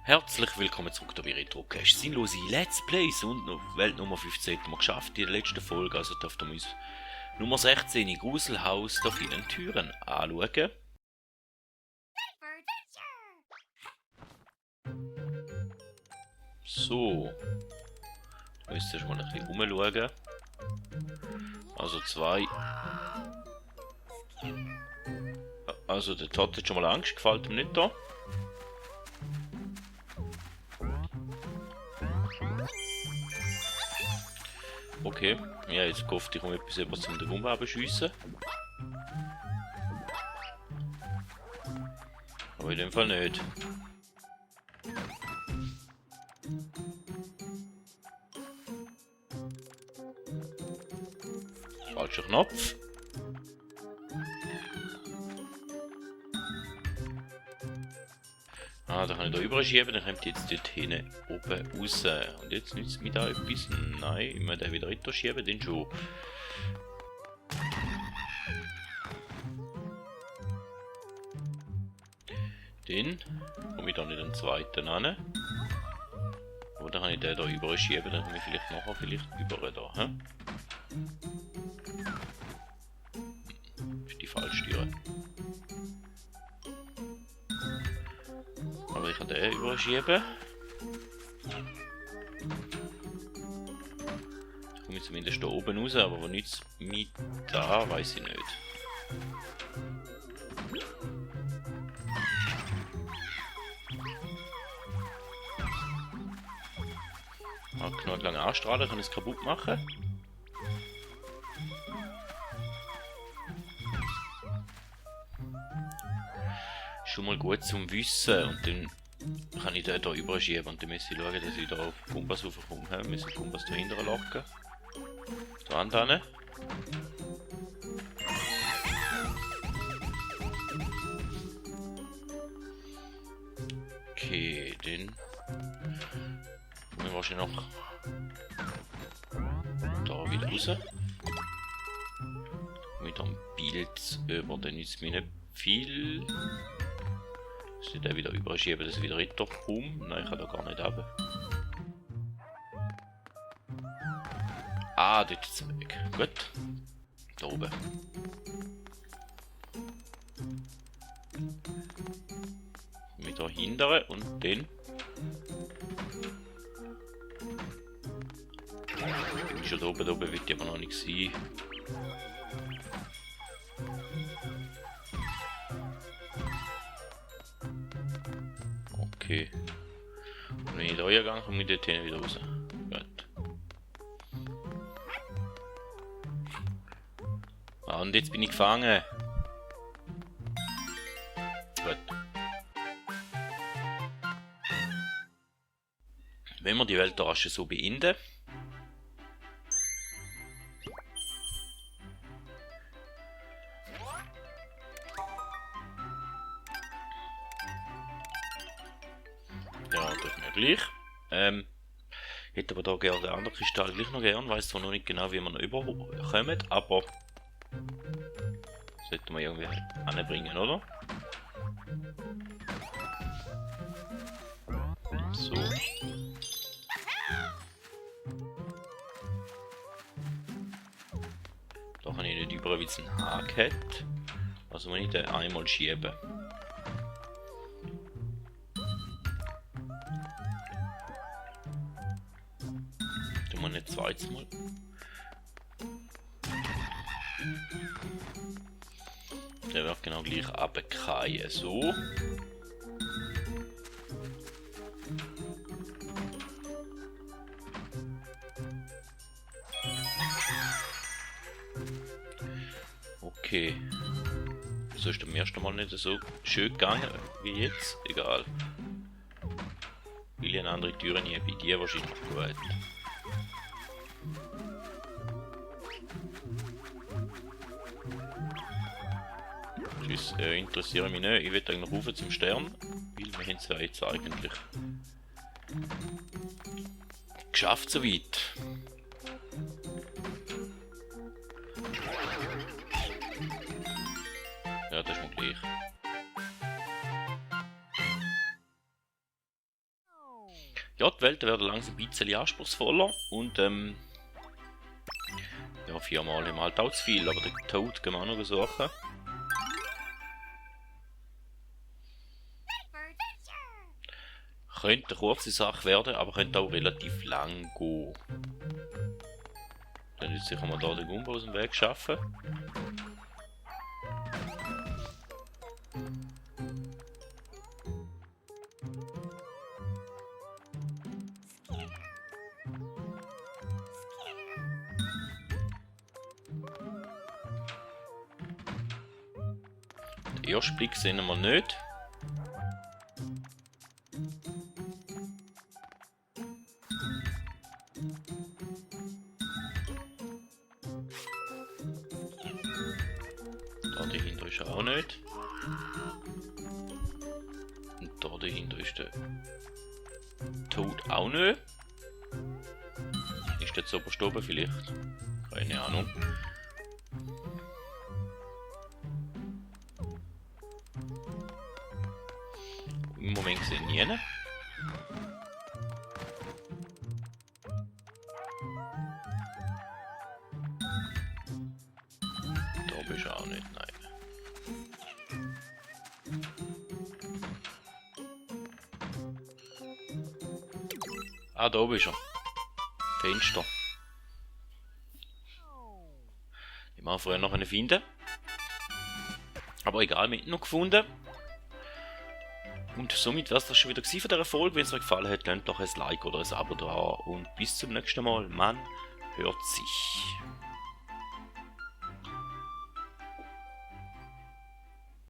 Herzlich willkommen zurück bei RetroCache. Sinnlose Let's Plays und noch Welt Nummer 15 haben wir geschafft in der letzten Folge. Also dürfen wir uns Nummer 16 Gruselhaus da vielen Türen anschauen. So. Da müsst ihr mal ein bisschen rumschauen. Also zwei. Also der Todd hat schon mal Angst, gefällt ihm nicht da. Okay, ja, jetzt gehofft, ich komme etwas über zum den Gummi abschiessen. Aber in dem Fall nicht. Falscher Knopf. Ah, da kann ich da überschieben, dann kommt jetzt dort hinten oben raus. Und jetzt nützt mir da etwas? Nein, ich muss den wieder runterschieben, den schon. Den komme ich da nicht den zweiten an. Oder kann ich den da überschieben, dann komme ich vielleicht nachher über da. He? Ist die falsche Tür. Aber ich kann den überschieben. Ich komme zumindest da oben raus, aber wo nichts mit da, weiß ich nicht. Genug lange anstrahlen, kann ich es kaputt machen. Schon mal gut zum Wissen und dann kann ich den hier überschieben und dann muss ich schauen, dass ich da auf den Kompass raufkomme. Wir müssen den Kompass dahinter locken. Da hinten. Okay, dann kommen wir wahrscheinlich noch da wieder raus. Mit einem Bild über, dann ist mir nicht viel. Muss ich den wieder überschieben, dass ich wieder runterkomme? Nein, ich kann da gar nicht runter. Ah, dort ist es weg. Gut. Da oben. Mit da hinten und dann. Schon da oben wird aber noch nicht sein. Okay. Und wenn ich da gehe, komme ich dort hin wieder raus. Gut. Ah, und jetzt bin ich gefangen. Gut. Wenn wir die Weltrasse so beenden. Ja, das ist mir gleich. Hätte aber da gerne den anderen Kristall gleich noch gern. Weiß zwar noch nicht genau, wie man noch überkommen, aber sollten wir irgendwie anbringen, oder? So. Da kann ich nicht über, weil es einen Haken hat. Also muss ich den einmal schieben. Nicht zweites Mal. Der wird genau gleich abkreien. So. Okay. So ist beim ersten Mal nicht so schön gegangen wie jetzt. Egal. Weil ich eine andere Tür nie bei dir wahrscheinlich gut. Tschüss, interessiert mich nicht. Ich will eigentlich rauf zum Stern, weil wir haben es ja jetzt eigentlich geschafft soweit. Ja, das ist mir gleich. Ja, die Welten werden langsam ein bisschen anspruchsvoller und ja, 4-mal im halt auch zu viel, aber den Toad können wir auch noch suchen. Könnte eine kurze Sache werden, aber könnte auch relativ lang gehen. Dann jetzt sicher mal hier den Gumbo aus dem Weg schaffen. Den ersten Blick sehen wir nicht. Da dahinter ist er auch nicht. Und da dahinter ist der Toad auch nicht. Ist der zuoberst oben vielleicht? Keine Ahnung. Im Moment sehe ich nie. Da bist du auch nicht, nein. Ah, da bist er. Fenster. Ich habe vorher noch einen finden. Aber egal, wir haben ihn noch gefunden. Und somit wäre es das schon wieder von dieser Folge. Wenn es euch gefallen hat, lasst doch ein Like oder ein Abo da. Und bis zum nächsten Mal. Man hört sich.